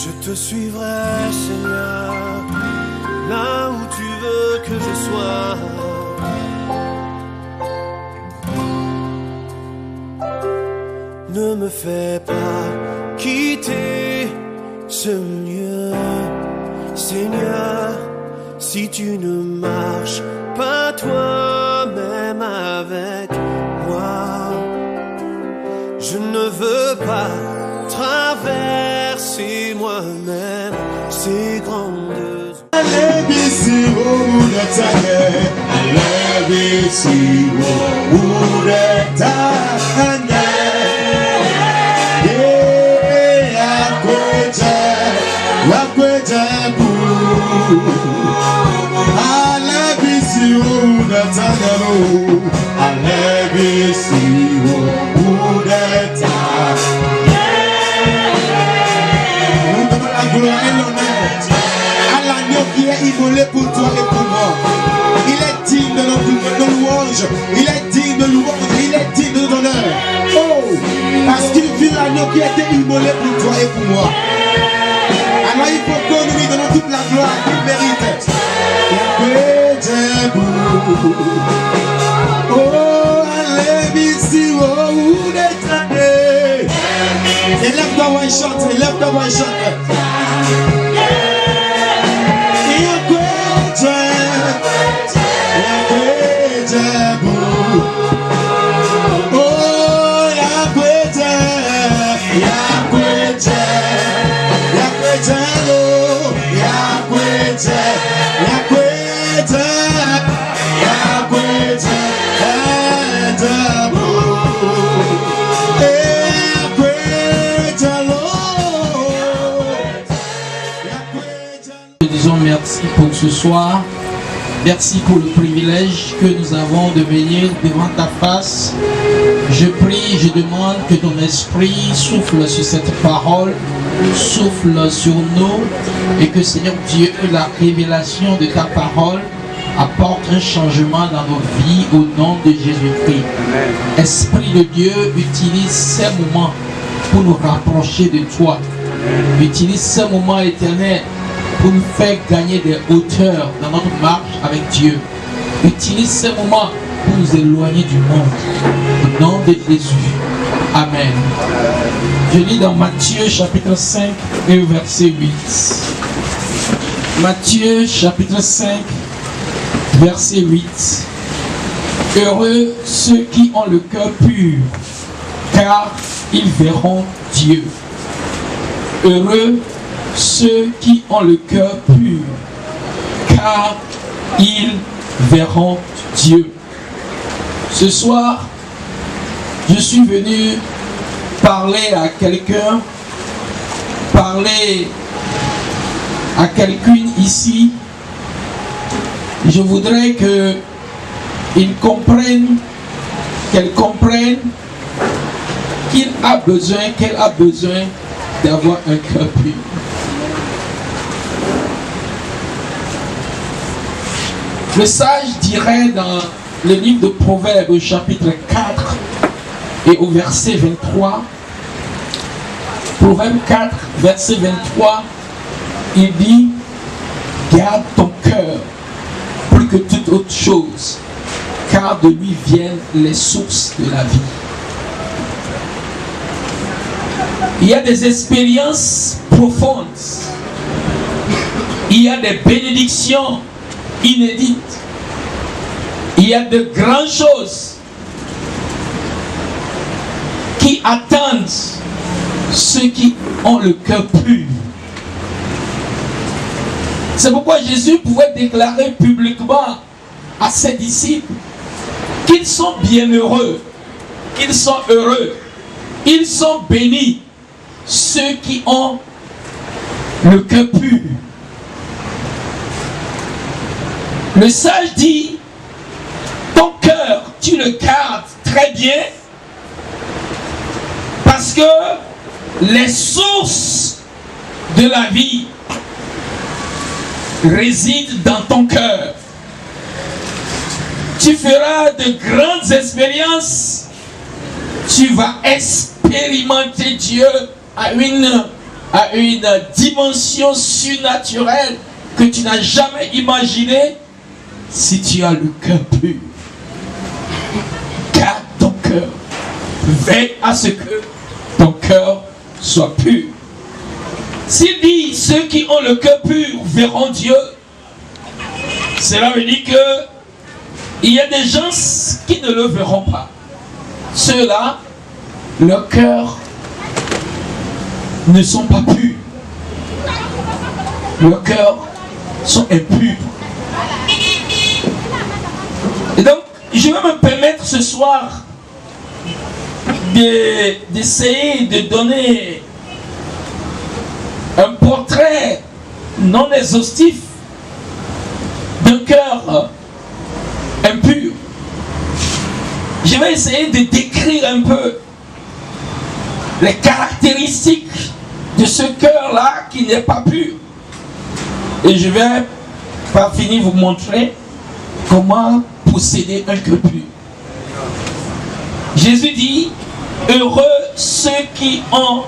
Je te suivrai, Seigneur, là où tu veux que je sois. Ne me fais pas quitter ce lieu, Seigneur, si tu ne marches pas toi-même avec moi. Je ne veux pas traverser moi-même ces grandes immolé pour toi et pour moi. Il est digne de notre louange. Il est digne de louange. Il est digne de ton honneur. Oh, parce qu'il vit l'agneau qui a été immolé pour toi et pour moi. Alors il faut que nous lui donnons toute la gloire qu'il mérite. Oh, allez ici, oh, où d'être allé. Élève-toi, on chante. Élève-toi, on chante. Merci pour ce soir. Merci pour le privilège que nous avons de venir devant ta face. Je prie, je demande que ton esprit souffle sur cette parole, souffle sur nous et que Seigneur Dieu, la révélation de ta parole apporte un changement dans nos vies au nom de Jésus-Christ. Esprit de Dieu, utilise ces moments pour nous rapprocher de toi. Utilise ces moments éternels pour nous faire gagner des hauteurs dans notre marche avec Dieu. Utilise ces moments pour nous éloigner du monde. Au nom de Jésus. Amen. Je lis dans Matthieu chapitre 5 et verset 8. Matthieu chapitre 5 verset 8. Heureux ceux qui ont le cœur pur, car ils verront Dieu. Heureux ceux qui ont le cœur pur, car ils verront Dieu. Ce soir, je suis venu parler à quelqu'un, parler à quelqu'une ici. Je voudrais qu'elle comprenne qu'elle a besoin d'avoir un cœur pur. Le sage dirait dans le livre de Proverbes au chapitre 4 et au verset 23, Proverbe 4, verset 23, il dit: garde ton cœur plus que toute autre chose, car de lui viennent les sources de la vie. Il y a des expériences profondes, il y a des bénédictions inédites, il y a de grandes choses qui attendent ceux qui ont le cœur pur. C'est pourquoi Jésus pouvait déclarer publiquement à ses disciples qu'ils sont bienheureux, qu'ils sont heureux, ils sont bénis, ceux qui ont le cœur pur. Le sage dit: ton cœur, tu le gardes très bien, parce que les sources de la vie résident dans ton cœur. Tu feras de grandes expériences, tu vas expérimenter Dieu à une à une dimension surnaturelle que tu n'as jamais imaginée si tu as le cœur pur. Garde ton cœur. Veille à ce que ton cœur soit pur. S'il dit ceux qui ont le cœur pur verront Dieu, cela veut dire que il y a des gens qui ne le verront pas. Ceux-là, leur cœur ne sont pas purs. Leurs cœurs sont impurs. Et donc, je vais me permettre ce soir d'essayer de donner un portrait non exhaustif d'un cœur impur. Je vais essayer de décrire un peu les caractéristiques de ce cœur-là qui n'est pas pur. Et je vais par finir vous montrer comment posséder un cœur pur. Jésus dit, heureux ceux qui ont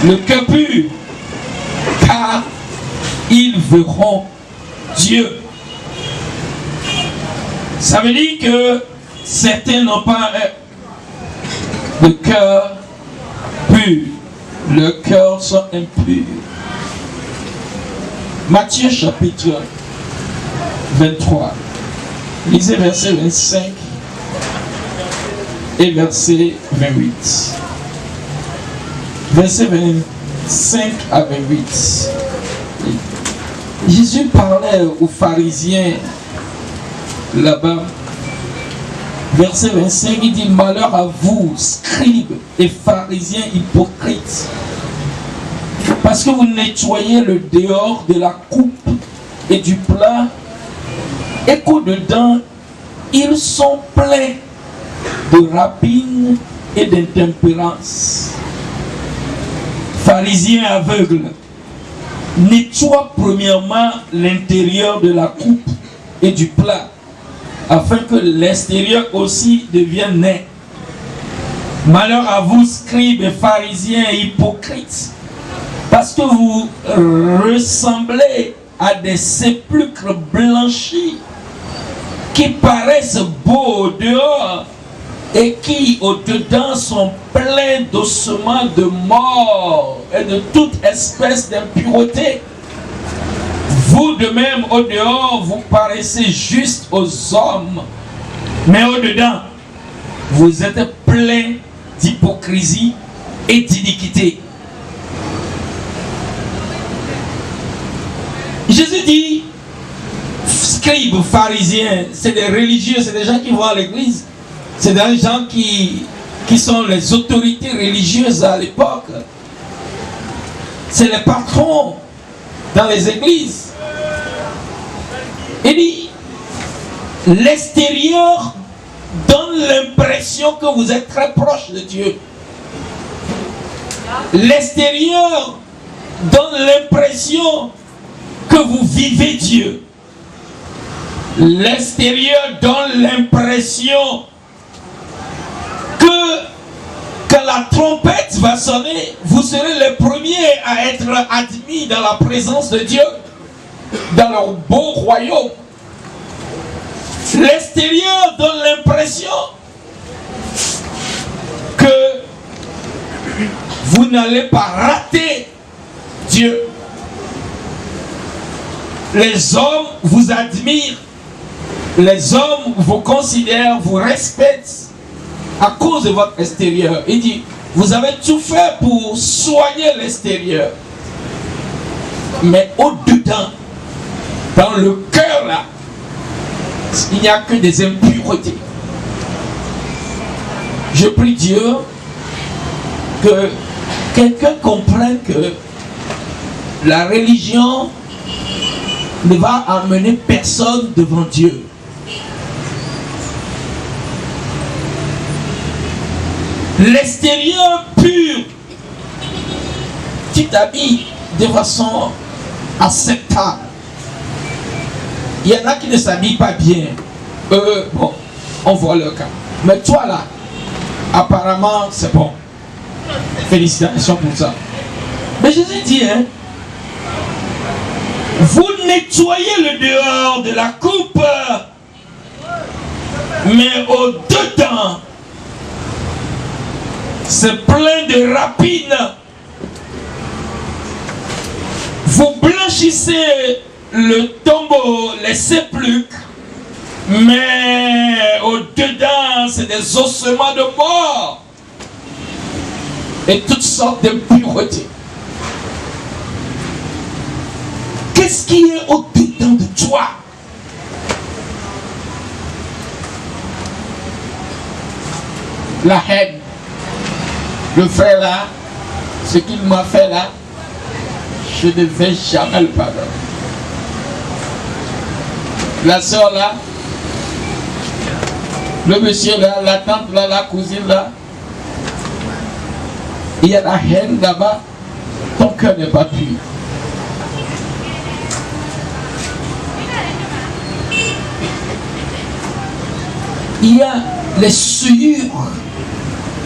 le cœur pur, car ils verront Dieu. Ça veut dire que certains n'ont pas le cœur pur. Le cœur sont impurs. Matthieu chapitre 23. Lisez verset 25 et verset 28. Verset 25 à 28. Jésus parlait aux pharisiens là-bas. Verset 25, il dit, malheur à vous, scribes et pharisiens hypocrites, parce que vous nettoyez le dehors de la coupe et du plat, et qu'au-dedans, ils sont pleins de rapine et d'intempérance. Pharisiens aveugles, nettoie premièrement l'intérieur de la coupe et du plat, afin que l'extérieur aussi devienne net. Malheur à vous, scribes et pharisiens hypocrites, parce que vous ressemblez à des sépulcres blanchis qui paraissent beaux au dehors et qui au dedans sont pleins d'ossements de mort et de toute espèce d'impureté. Vous de même au dehors vous paraissez juste aux hommes, mais au dedans vous êtes pleins d'hypocrisie et d'iniquité. Jésus dit, scribes, pharisiens, c'est des religieux, c'est des gens qui vont à l'église, c'est des gens qui sont les autorités religieuses à l'époque, c'est les patrons dans les églises. Il dit, l'extérieur donne l'impression que vous êtes très proche de Dieu. L'extérieur donne l'impression que vous vivez Dieu. L'extérieur donne l'impression que quand la trompette va sonner, vous serez les premiers à être admis dans la présence de Dieu, dans leur beau royaume. L'extérieur donne l'impression que vous n'allez pas rater Dieu. Les hommes vous admirent, les hommes vous considèrent, vous respectent à cause de votre extérieur. Il dit, vous avez tout fait pour soigner l'extérieur, mais au-dedans, dans le cœur là, il n'y a que des impuretés. Je prie Dieu que quelqu'un comprenne que la religion ne va amener personne devant Dieu. L'extérieur pur, tu t'habilles de façon acceptable. Il y en a qui ne s'habillent pas bien. Bon, on voit leur cas. Mais toi là, apparemment c'est bon. Félicitations pour ça. Mais Jésus dit, hein, vous nettoyez le dehors de la coupe, mais au dedans, c'est plein de rapines. Vous blanchissez le tombeau, les sépulcres, mais au dedans, c'est des ossements de mort et toutes sortes d'impuretés. Qu'est-ce qui est au dedans de toi? La haine. Le frère là, ce qu'il m'a fait là, je ne vais jamais le pardonner. La soeur là, le monsieur là, la tante là, la cousine là, il y a la haine là-bas, ton cœur n'est pas pur. Il y a les souillures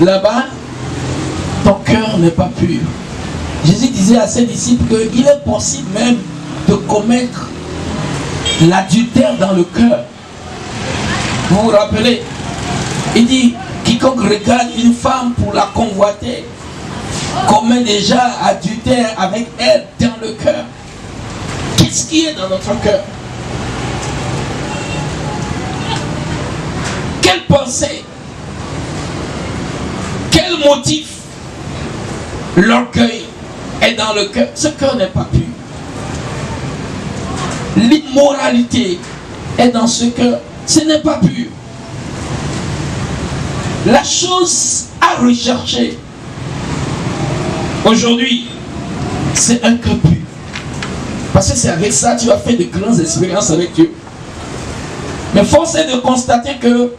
là-bas, ton cœur n'est pas pur. Jésus disait à ses disciples qu'il est possible même de commettre l'adultère dans le cœur. Vous vous rappelez? Il dit, quiconque regarde une femme pour la convoiter commet déjà adultère avec elle dans le cœur. Qu'est-ce qui est dans notre cœur? Quelle pensée? Quel motif? L'orgueil est dans le cœur. Ce cœur n'est pas pur. L'immoralité est dans ce cœur. Ce n'est pas pur. La chose à rechercher aujourd'hui, c'est un cœur pur. Parce que c'est avec ça que tu as fait de grandes expériences avec Dieu. Mais force est de constater que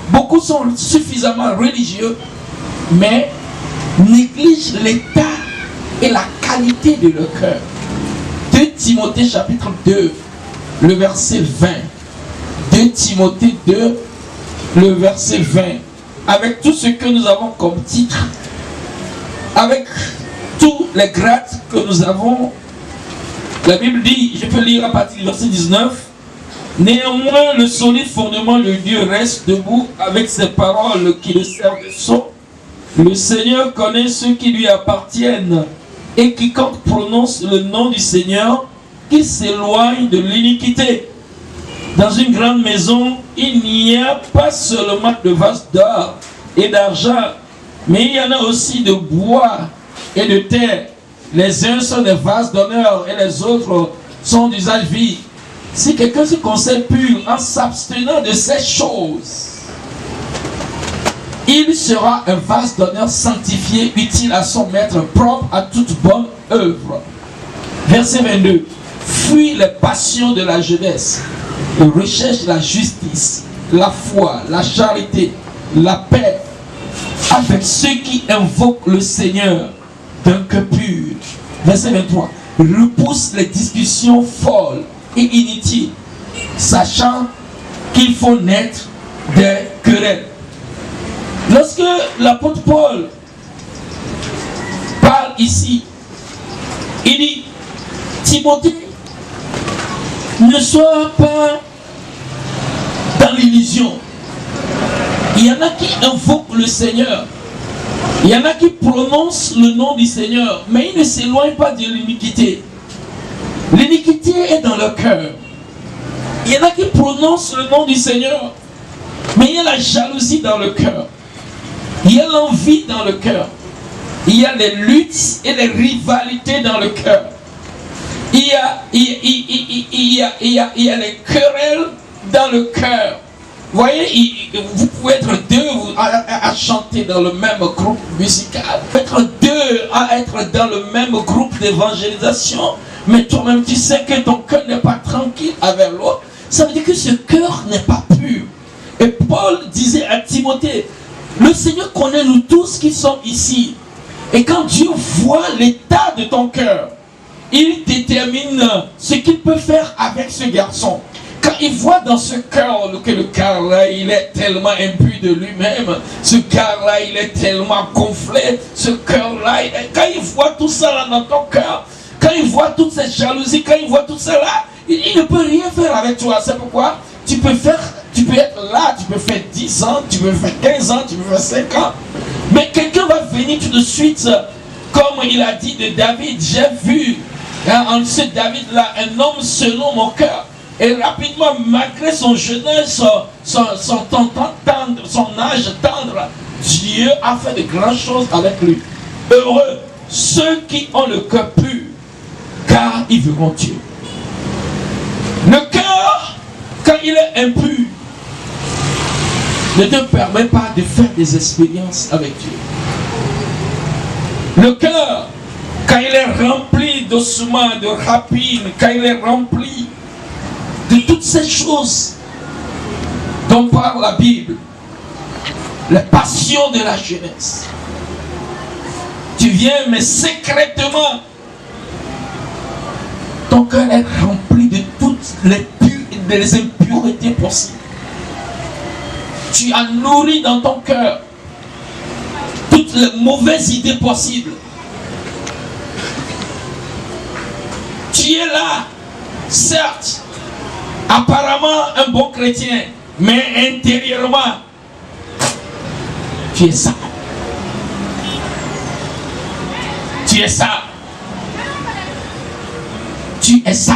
beaucoup sont suffisamment religieux, mais négligent l'état et la qualité de leur cœur. 2 Timothée chapitre 2, le verset 20. 2 Timothée 2, le verset 20. Avec tout ce que nous avons comme titre, avec tous les grades que nous avons, la Bible dit, je peux lire à partir du verset 19, néanmoins le solide fondement de Dieu reste debout avec ses paroles qui le servent de sceau. Le Seigneur connaît ceux qui lui appartiennent, et quiconque prononce le nom du Seigneur, qu'il s'éloigne de l'iniquité. Dans une grande maison, il n'y a pas seulement de vases d'or et d'argent, mais il y en a aussi de bois et de terre. Les uns sont des vases d'honneur et les autres sont d'usage vie. Si quelqu'un se conserve pur en s'abstenant de ces choses, il sera un vase d'honneur sanctifié, utile à son maître, propre à toute bonne œuvre. Verset 22. Fuis les passions de la jeunesse, recherche la justice, la foi, la charité, la paix, avec ceux qui invoquent le Seigneur d'un cœur pur. Verset 23. Repousse les discussions folles et inutiles, sachant qu'il faut naître des querelles. Lorsque l'apôtre Paul parle ici, il dit, Timothée, ne sois pas dans l'illusion. Il y en a qui invoquent le Seigneur. Il y en a qui prononcent le nom du Seigneur, mais ils ne s'éloignent pas de l'iniquité. L'iniquité est dans leur cœur. Il y en a qui prononcent le nom du Seigneur, mais il y a la jalousie dans le cœur. Il y a l'envie dans le cœur. Il y a les luttes et les rivalités dans le cœur. Il y a les querelles dans le cœur. Vous voyez, vous pouvez être deux à chanter dans le même groupe musical. Vous pouvez être deux à être dans le même groupe d'évangélisation. Mais toi-même, tu sais que ton cœur n'est pas tranquille avec l'autre. Ça veut dire que ce cœur n'est pas pur. Et Paul disait à Timothée, le Seigneur connaît nous tous qui sommes ici. Et quand Dieu voit l'état de ton cœur, il détermine ce qu'il peut faire avec ce garçon. Quand il voit dans ce cœur que le cœur-là, il est tellement imbu de lui-même, ce cœur-là, il est tellement gonflé, ce cœur-là, quand il voit tout ça là dans ton cœur, quand il voit toute cette jalousie, quand il voit tout ça là, il ne peut rien faire avec toi. C'est pourquoi tu peux être là, tu peux faire 10 ans, tu peux faire 15 ans, tu peux faire 5 ans. Mais quelqu'un va venir tout de suite, comme il a dit de David, j'ai vu en ce David-là un homme selon mon cœur. Et rapidement, malgré son jeunesse, son âge tendre, Dieu a fait de grandes choses avec lui. Heureux ceux qui ont le cœur pur, car ils verront Dieu. Le cœur, quand il est impur, ne te permet pas de faire des expériences avec Dieu. Le cœur, quand il est rempli d'ossements, de rapines, quand il est rempli de toutes ces choses dont parle la Bible, les passions de la jeunesse, tu viens, mais secrètement, ton cœur est rempli de toutes les impuretés possibles. Tu as nourri dans ton cœur toutes les mauvaises idées possibles. Tu es là, certes, apparemment un bon chrétien, mais intérieurement, tu es sale. Tu es sale. Tu es sale.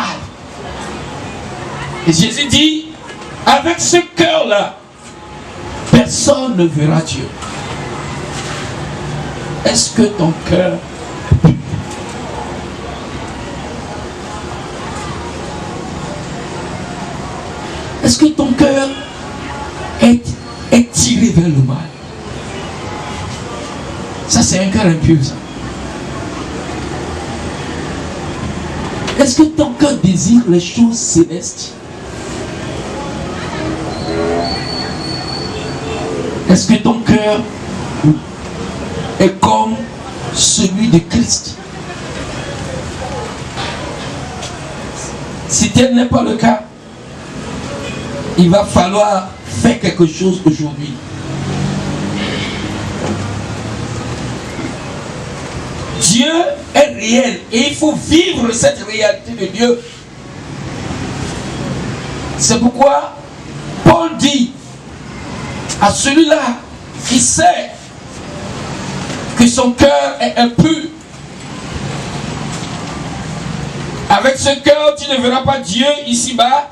Et Jésus dit, avec ce cœur-là, personne ne verra Dieu. Est-ce que ton cœur Est-ce que ton cœur est tiré vers le mal? Ça, c'est un cœur impur, ça. Est-ce que ton cœur désire les choses célestes? Est-ce que ton cœur est comme celui de Christ? Si tel n'est pas le cas, il va falloir faire quelque chose aujourd'hui. Dieu est réel et il faut vivre cette réalité de Dieu. C'est pourquoi Paul dit à celui-là qui sait que son cœur est impur, avec ce cœur tu ne verras pas Dieu ici-bas,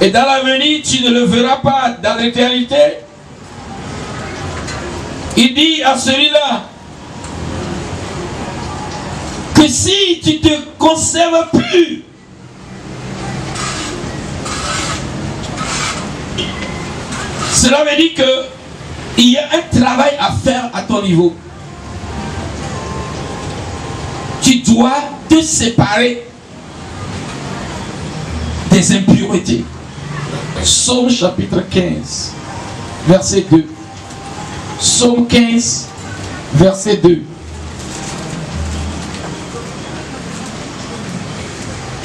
et dans l'avenir tu ne le verras pas dans l'éternité. Il dit à celui-là que si tu te conserves pur, cela veut dire qu'il y a un travail à faire à ton niveau. Tu dois te séparer des impuretés. Psaume chapitre 15, verset 2. Psaume 15, verset 2.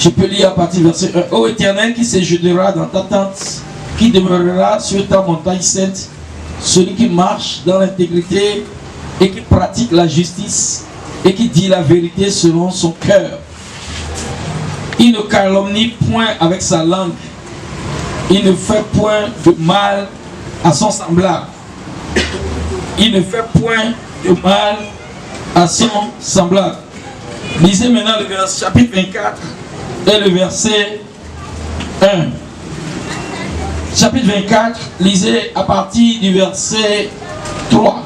Je peux lire à partir du verset 1. Ô Éternel, qui séjournera dans ta tente, qui demeurera sur ta montagne sainte, celui qui marche dans l'intégrité et qui pratique la justice et qui dit la vérité selon son cœur. Il ne calomnie point avec sa langue. Il ne fait point de mal à son semblable. Il ne fait point de mal à son semblable. Lisez maintenant le chapitre 24 et le verset 1. Chapitre 24, lisez à partir du verset 3.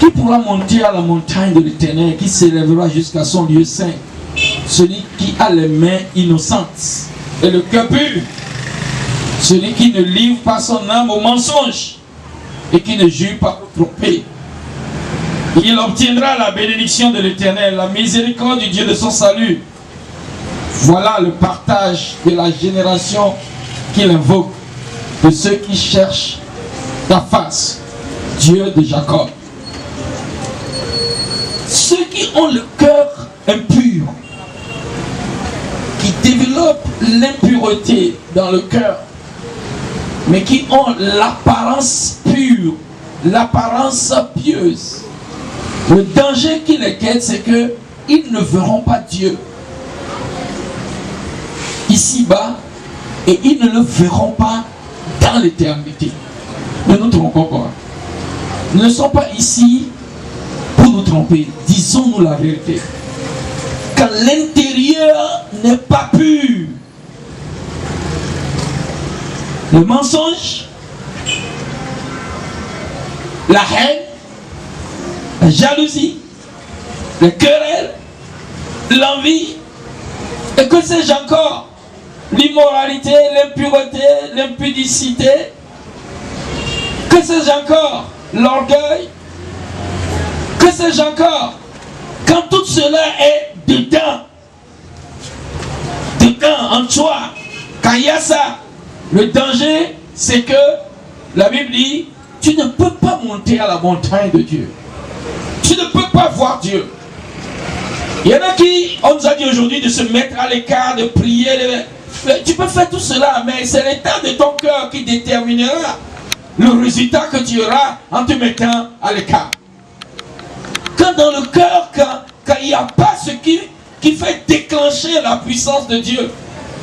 Qui pourra monter à la montagne de l'Éternel, qui s'élèvera jusqu'à son lieu saint? Celui qui a les mains innocentes et le cœur pur. Celui qui ne livre pas son âme au mensonge et qui ne jure pas pour tromper. Il obtiendra la bénédiction de l'Éternel, la miséricorde du Dieu de son salut. Voilà le partage de la génération qu'il invoque, de ceux qui cherchent ta face, Dieu de Jacob. Ceux qui ont le cœur impur, qui développent l'impureté dans le cœur, mais qui ont l'apparence pure, l'apparence pieuse. Le danger qui les guette, c'est que ils ne verront pas Dieu ici-bas et ils ne le verront pas dans l'éternité. Ne nous trompons pas. Nous ne sommes pas ici pour nous tromper. Disons-nous la vérité. Quand l'intérieur n'est pas pur, le mensonge, la haine, la jalousie, les querelles, l'envie, et que sais-je encore, l'immoralité, l'impureté, l'impudicité, que sais-je encore, l'orgueil, que sais-je encore, quand tout cela est dedans en toi, quand il y a ça, le danger c'est que la Bible dit, tu ne peux pas monter à la montagne de Dieu, tu ne peux pas voir Dieu. Il y en a qui, on nous a dit aujourd'hui de se mettre à l'écart, de prier. Tu peux faire tout cela, mais c'est l'état de ton cœur qui déterminera le résultat que tu auras en te mettant à l'écart. Quand dans le cœur, quand il n'y a pas ce qui fait déclencher la puissance de Dieu,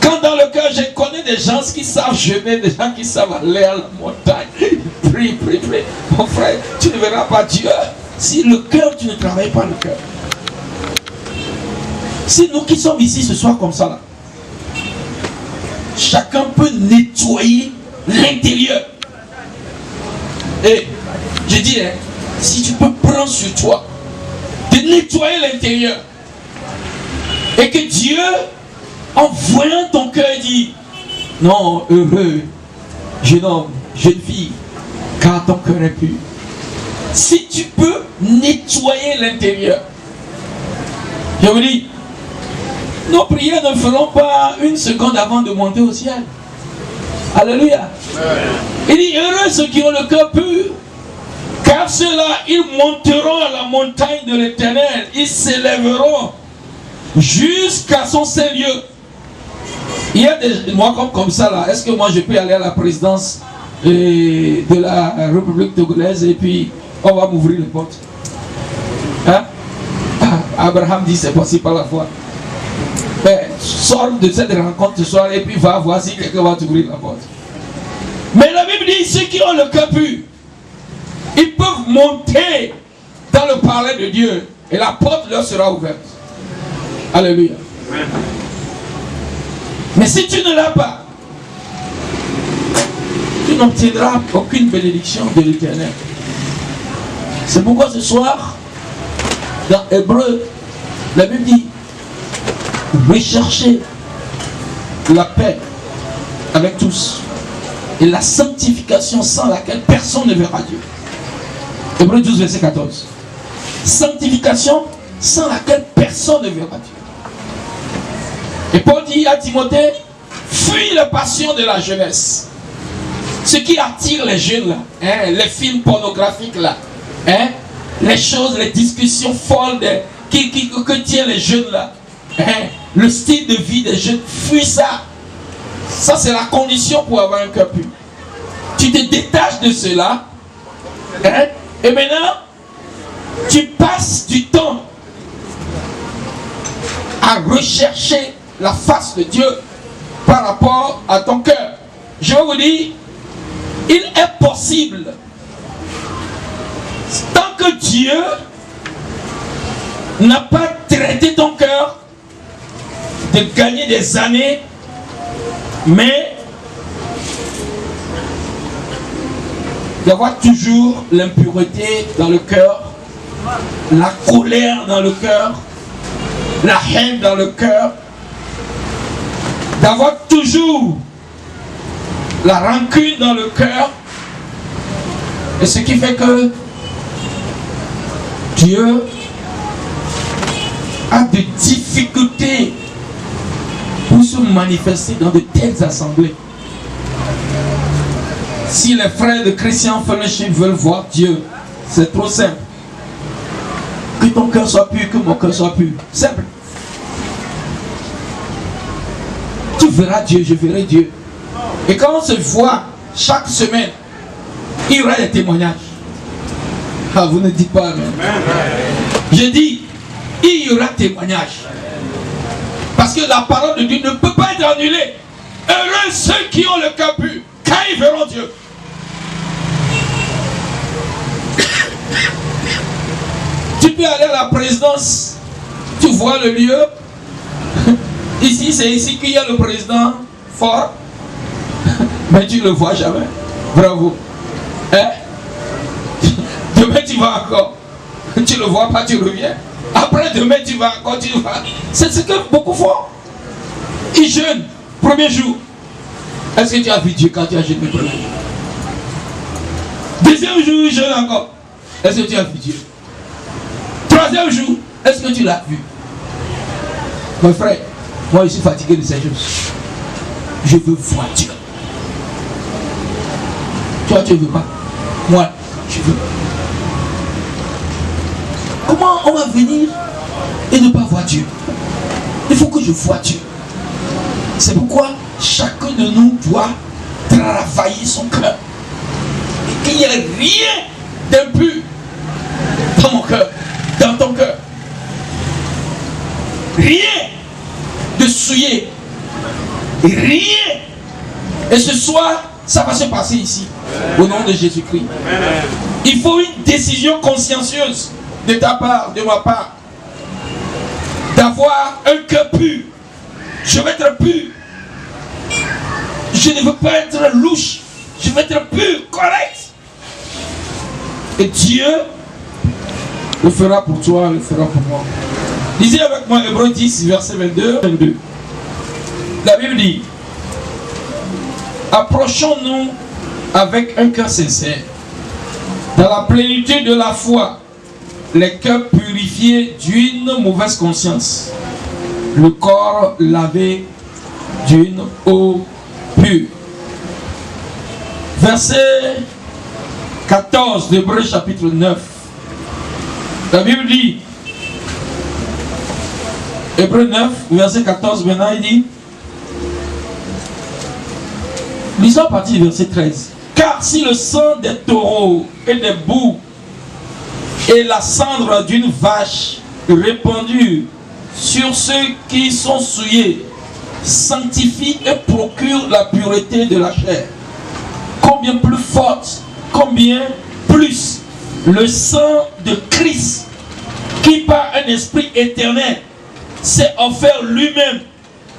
quand dans le cœur, je connais des gens qui savent jeûner, des gens qui savent aller à la montagne, prie. Mon frère, tu ne verras pas Dieu si le cœur, tu ne travailles pas le cœur. Si nous qui sommes ici ce soir comme ça, là, chacun peut nettoyer l'intérieur. Et je dis, si tu peux prendre sur toi de nettoyer l'intérieur, et que Dieu, en voyant ton cœur, dit, non, heureux, jeune homme, jeune fille, car ton cœur est pur. Si tu peux nettoyer l'intérieur, je vous dis, nos prières ne feront pas une seconde avant de monter au ciel. Alléluia. Il dit, heureux ceux qui ont le cœur pur, car ceux-là, ils monteront à la montagne de l'Éternel, ils s'élèveront jusqu'à son saint lieu. Il y a des... Moi, comme ça, là, est-ce que moi je peux aller à la présidence de la République togolaise et puis on va m'ouvrir les portes? Hein? Abraham dit, c'est possible par la foi. Mais sors de cette rencontre ce soir et puis va voir si quelqu'un va t'ouvrir la porte. Mais la Bible dit, ceux qui ont le cœur pur, ils peuvent monter dans le palais de Dieu et la porte leur sera ouverte. Alléluia. Mais si tu ne l'as pas, tu n'obtiendras aucune bénédiction de l'Éternel. C'est pourquoi ce soir, dans Hébreu, la Bible dit, recherchez la paix avec tous et la sanctification sans laquelle personne ne verra Dieu. Hébreu 12, verset 14. Sanctification sans laquelle personne ne verra Dieu. Et Paul dit à Timothée, fuis la passion de la jeunesse. Ce qui attire les jeunes là, hein, les films pornographiques là, hein, les choses, les discussions folles que tiennent les jeunes là, hein, le style de vie des jeunes, fuis ça. Ça c'est la condition pour avoir un cœur pur. Tu te détaches de cela, hein, et maintenant tu passes du temps à rechercher la face de Dieu par rapport à ton cœur. Je vous dis, il est possible, tant que Dieu n'a pas traité ton cœur, de gagner des années, mais d'avoir toujours l'impureté dans le cœur, la colère dans le cœur, la haine dans le cœur, d'avoir toujours la rancune dans le cœur, et ce qui fait que Dieu a des difficultés pour se manifester dans de telles assemblées. Si les frères de Christian Fellowship veulent voir Dieu, c'est trop simple. Que ton cœur soit pur, que mon cœur soit pur. Simple. Tu verras Dieu, je verrai Dieu. Et quand on se voit chaque semaine, il y aura des témoignages. Ah, vous ne dites pas amen. Je dis, il y aura témoignage. Parce que la parole de Dieu ne peut pas être annulée. Heureux ceux qui ont le cœur pur, car ils verront Dieu. Tu peux aller à la présidence, tu vois le lieu. Ici, c'est ici qu'il y a le président fort. Mais tu ne le vois jamais. Bravo. Hein? Demain, tu vas encore. Tu ne le vois pas, tu reviens. Après, demain, tu vas encore, tu vas. C'est ce que beaucoup font. Ils jeûnent. Premier jour. Est-ce que tu as vu Dieu quand tu as jeûné le premier jour? Deuxième jour, ils jeûnent encore. Est-ce que tu as vu Dieu? Troisième jour, est-ce que tu l'as vu? Mon frère, moi je suis fatigué de ces choses. Je veux voir Dieu. Toi, tu ne veux pas. Moi, je veux. Comment on va venir et ne pas voir Dieu? Il faut que je voie Dieu. C'est pourquoi chacun de nous doit travailler son cœur. Et qu'il n'y ait rien d'impur dans mon cœur, dans ton cœur. Rien de souillé. Rien. Et ce soir, ça va se passer ici. Au nom de Jésus-Christ. Il faut une décision consciencieuse de ta part, de ma part. D'avoir un cœur pur. Je veux être pur. Je ne veux pas être louche. Je veux être pur, correct. Et Dieu le fera pour toi, le fera pour moi. Lisez avec moi Hébreux 10, verset 22. La Bible dit: approchons-nous avec un cœur sincère, dans la plénitude de la foi, les cœurs purifiés d'une mauvaise conscience, le corps lavé d'une eau pure. Verset 14 d'Hébreux chapitre 9. La Bible dit, Hébreux 9, verset 14, maintenant il dit, lisons à partir du verset 13. Car si le sang des taureaux et des boucs et la cendre d'une vache répandue sur ceux qui sont souillés sanctifie et procure la pureté de la chair, combien plus forte, combien plus le sang de Christ, qui par un esprit éternel s'est offert lui-même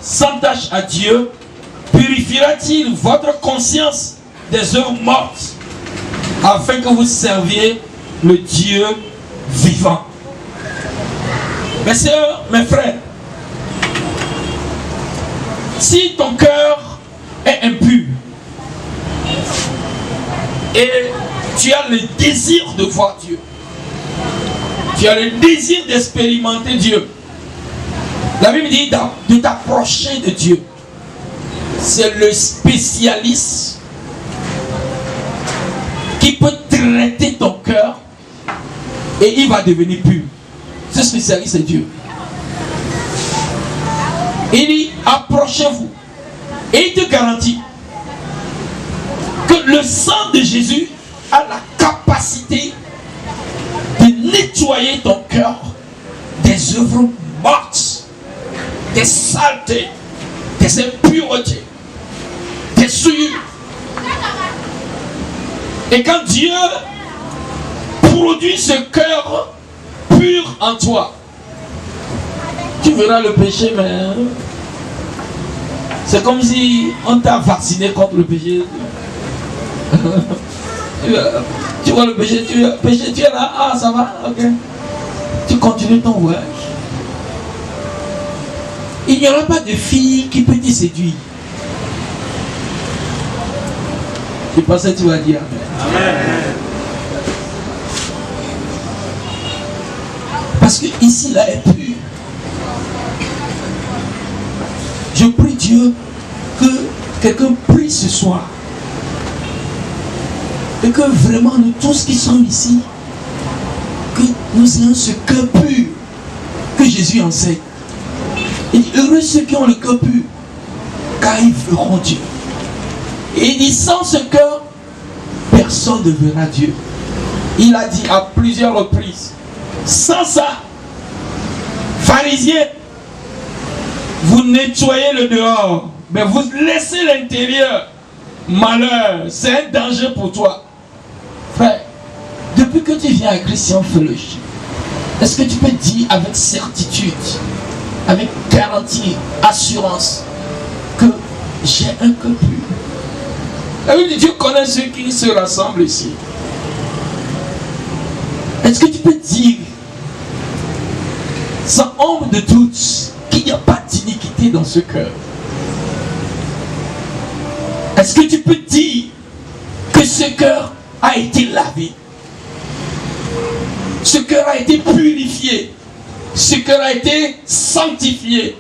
sans tache à Dieu, purifiera-t-il votre conscience des œuvres mortes, afin que vous serviez le Dieu vivant. Mes sœurs, mes frères, si ton cœur est impur et tu as le désir de voir Dieu, tu as le désir d'expérimenter Dieu, la Bible dit de t'approcher de Dieu. C'est le spécialiste qui peut traiter ton cœur et il va devenir pur. Ce spécialiste est Dieu. Il dit approchez-vous. Et il te garantit que le sang de Jésus a la capacité de nettoyer ton cœur des œuvres mortes, des saletés, des impuretés, des souillures. Et quand Dieu produit ce cœur pur en toi, tu verras le péché, mais c'est comme si on t'a vacciné contre le péché. Tu vois le péché, tu es là, ah ça va, ok. Tu continues ton voyage. Il n'y aura pas de fille qui peut te séduire. Je pensais que tu vas dire amen. Amen. Parce que ici là est pur. Je prie Dieu que quelqu'un prie ce soir. Et que vraiment nous tous qui sommes ici, que nous ayons ce cœur pur que Jésus enseigne. Et heureux ceux qui ont le cœur pur, car ils verront Dieu. Et il dit, sans ce cœur, personne ne verra Dieu. Il a dit à plusieurs reprises, sans ça, pharisiens, vous nettoyez le dehors, mais vous laissez l'intérieur. Malheur, c'est un danger pour toi. Frère, depuis que tu viens à Christian Fellowship, est-ce que tu peux dire avec certitude, avec garantie, assurance, que j'ai un cœur pur? La Bible dit, Dieu connaît ceux qui se rassemblent ici. Est-ce que tu peux dire, sans ombre de doute, qu'il n'y a pas d'iniquité dans ce cœur? Est-ce que tu peux dire que ce cœur a été lavé? Ce cœur a été purifié. Ce cœur a été sanctifié.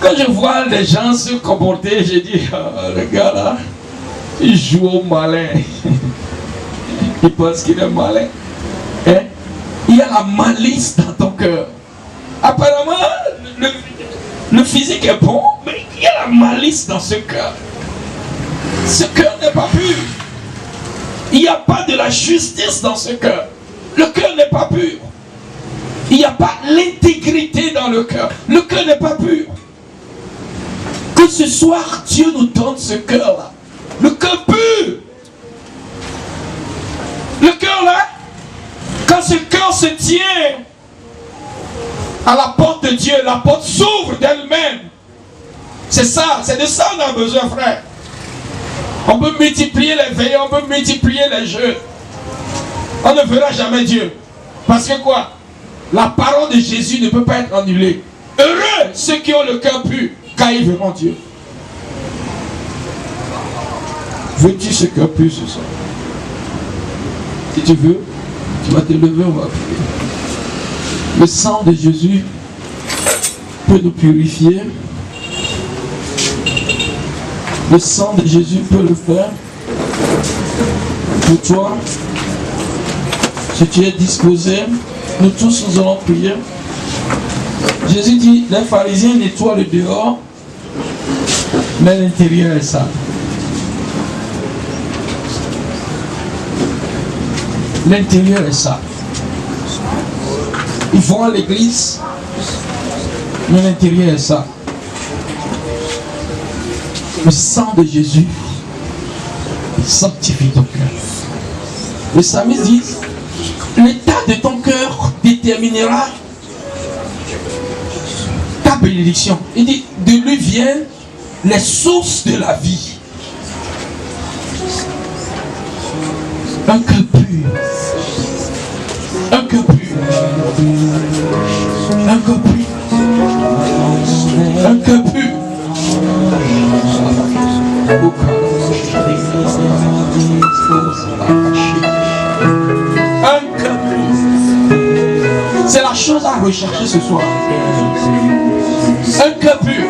Quand je vois les gens se comporter, je dis, oh, le gars là, il joue au malin. Il pense qu'il est malin. Hein? Il y a la malice dans ton cœur. Apparemment, le physique est bon, mais il y a la malice dans ce cœur. Ce cœur n'est pas pur. Il n'y a pas de la justice dans ce cœur. Le cœur n'est pas pur. Il n'y a pas l'intégrité dans le cœur. Le cœur n'est pas pur. Que ce soir, Dieu nous donne ce cœur-là. Le cœur pur. Le cœur là, quand ce cœur se tient à la porte de Dieu, la porte s'ouvre d'elle-même. C'est ça, c'est de ça qu'on a besoin, frère. On peut multiplier les veillées, on peut multiplier les jeux. On ne verra jamais Dieu. Parce que quoi? La parole de Jésus ne peut pas être annulée. Heureux ceux qui ont le cœur pur, car ils verront Dieu. Veux-tu ce cœur pur ce soir? Si tu veux, tu vas te lever, on va prier. Le sang de Jésus peut nous purifier. Le sang de Jésus peut le faire. Pour toi, si tu es disposé, nous tous nous allons prier. Jésus dit, les pharisiens nettoient le dehors, mais l'intérieur est sale. L'intérieur est sale. Ils vont à l'église, mais l'intérieur est sale. Le sang de Jésus sanctifie ton cœur. Le psalmiste dit, l'état de ton cœur déterminera ta bénédiction. Il dit, de lui viennent les sources de la vie. Un cœur pur. Un cœur pur. Un cœur pur. Un cœur pur. Un cœur pur. C'est la chose à rechercher ce soir. Un cœur pur.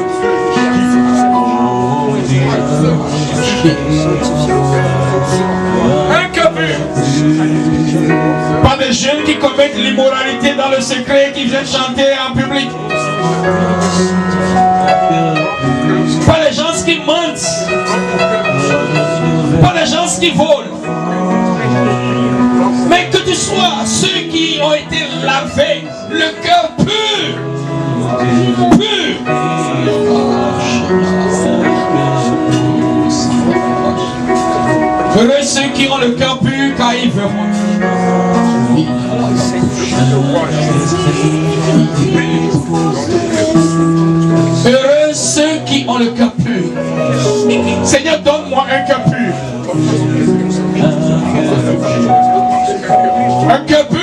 Un cœur pur. Pas des jeunes qui commettent l'immoralité dans le secret, qui viennent chanter en public. Pas les gens qui mentent. Pas les gens qui volent. Mais que tu sois ceux qui ont été lavés, le cœur pur. Pur. Heureux ceux qui ont le cœur pur, car ils verront. Heureux ceux qui ont le cœur pur. Seigneur, donne-moi un cœur pur. Un cœur pur.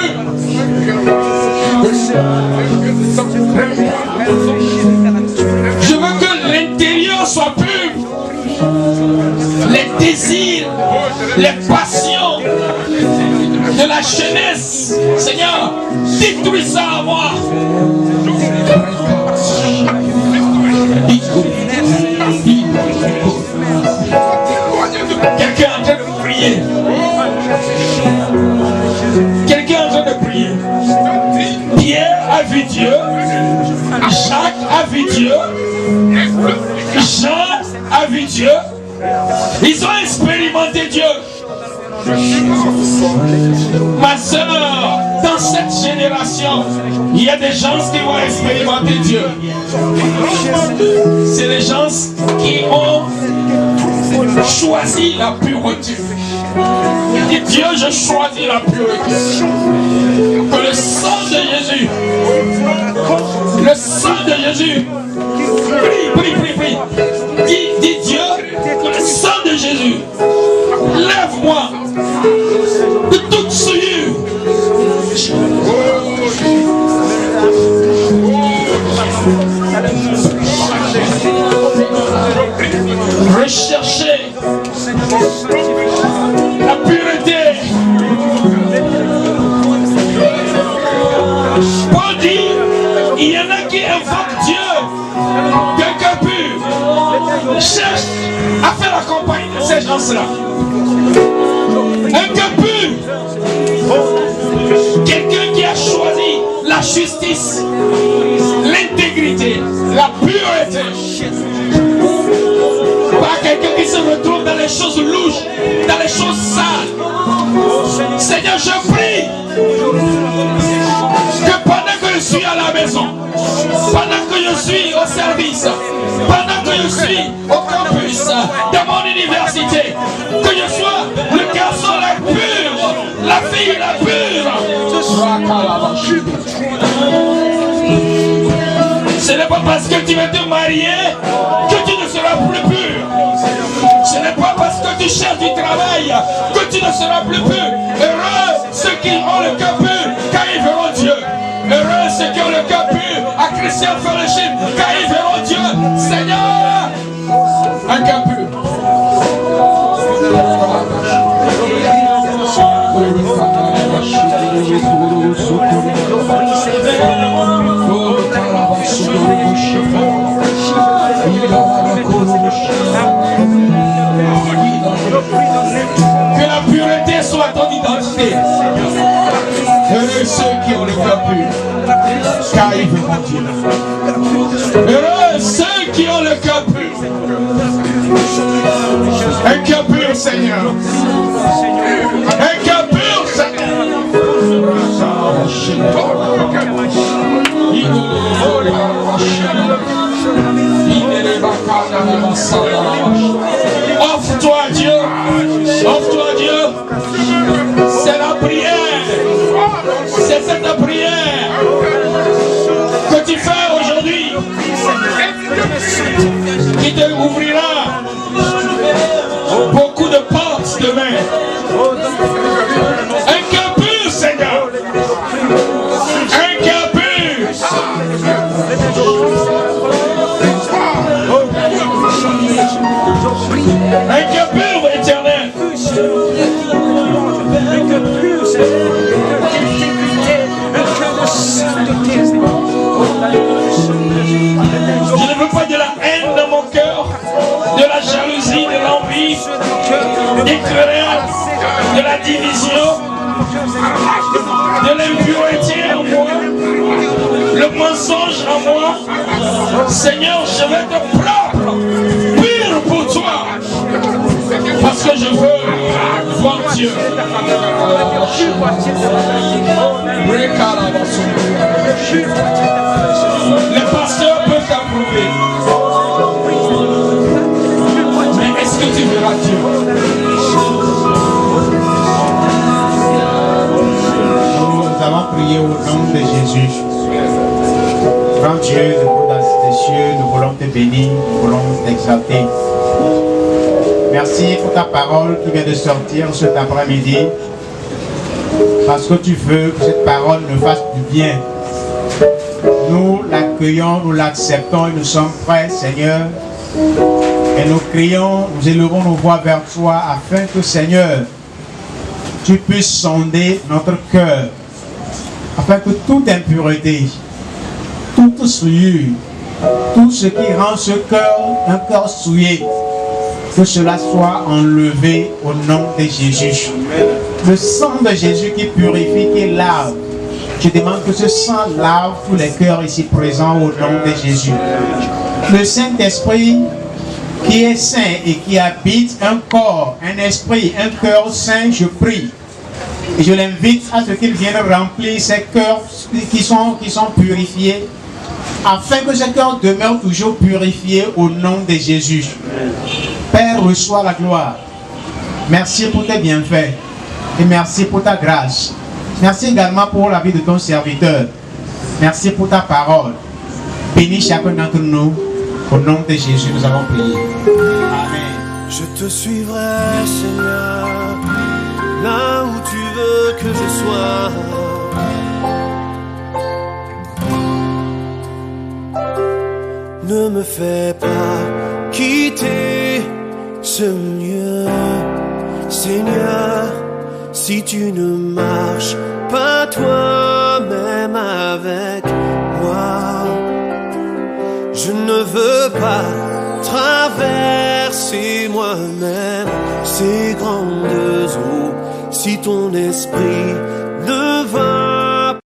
Je veux que l'intérieur soit pur. Les désirs, les passions de la jeunesse, Seigneur, détruis ça à moi. Quelqu'un est en train de prier. Quelqu'un est en train de prier. Pierre a vu Dieu. Jacques a vu Dieu. gens ont vu Dieu. Ils ont expérimenté Dieu. Ma soeur, dans cette génération, il y a des gens qui vont expérimenter Dieu. C'est les gens qui ont choisi la pureté. Et Dieu, je choisis la pureté. Que le sang de Jésus, le sang de Jésus, prie. Dis Dieu, que le sang de Jésus, lève-moi de toute souillure. Recherchez la pureté. Paul dit, il y en a qui invoquent Dieu, quelqu'un pur, cherche à faire la campagne de ces gens-là. Un cœur pur, quelqu'un qui a choisi la justice, l'intégrité, la pureté. Pas quelqu'un qui se retrouve dans les choses louches, dans les choses sales. Seigneur, je prie que pendant que je suis à la maison, pendant que je suis au service, pendant que je suis au campus, dans mon université, que je sois le garçon la pure, la fille la pure. Ce n'est pas parce que tu vas te marier que tu ne seras plus pur. Ce n'est pas parce que tu cherches du travail que tu ne seras plus pur. Heureux ceux qui ont le cœur pur, car ils verront Dieu. Heureux ceux qui ont le cœur pur à Christian Fellowship, car ils verront Dieu. Seigneur, un cœur pur. Que la pureté soit ton identité. Heureux ceux qui ont le cœur pur, car ils verront Dieu. Heureux ceux qui ont le cœur pur. Un cœur pur, Seigneur. Un cœur pur, Seigneur. Offre-toi à Dieu. Offre-toi à Dieu. C'est la prière. C'est cette prière que tu fais aujourd'hui qui te ouvrira beaucoup de portes demain. Un cœur pur, Seigneur. Un cœur pur. Un cœur pur, éternel. Un cœur pur, Seigneur. Je ne veux pas de la haine dans mon cœur, de la jalousie, de l'envie, des querelles, de la division, de l'impureté en moi, le mensonge en moi. Seigneur, je vais être propre, pur pour toi, parce que je veux voir Dieu. Les pasteurs peuvent t'approuver, mais est-ce que tu verras Dieu? Nous allons prier au nom de Jésus. Grand Dieu, de des cieux, nous voulons te bénir, nous voulons t'exalter. Merci pour ta parole qui vient de sortir cet après-midi. Parce que tu veux que cette parole nous fasse du bien. Nous l'accueillons, nous l'acceptons et nous sommes prêts, Seigneur. Et nous crions, nous élevons nos voix vers toi afin que, Seigneur, tu puisses sonder notre cœur. Afin que toute impureté, toute souillure, tout ce qui rend ce cœur un cœur souillé, que cela soit enlevé au nom de Jésus. Le sang de Jésus qui purifie, qui lave. Je demande que ce sang lave tous les cœurs ici présents au nom de Jésus. Le Saint-Esprit qui est saint et qui habite un corps, un esprit, un cœur saint, je prie. Et je l'invite à ce qu'il vienne remplir ces cœurs qui sont purifiés, afin que ces cœurs demeurent toujours purifiés au nom de Jésus. Père, reçois la gloire. Merci pour tes bienfaits et merci pour ta grâce. Merci également pour la vie de ton serviteur. Merci pour ta parole. Bénis chacun d'entre nous. Au nom de Jésus, nous avons prié. Amen. Je te suivrai, Seigneur, là où tu veux que je sois. Ne me fais pas quitter ce lieu, Seigneur, si tu ne marches pas toi-même avec moi. Je ne veux pas traverser moi-même ces grandes eaux si ton esprit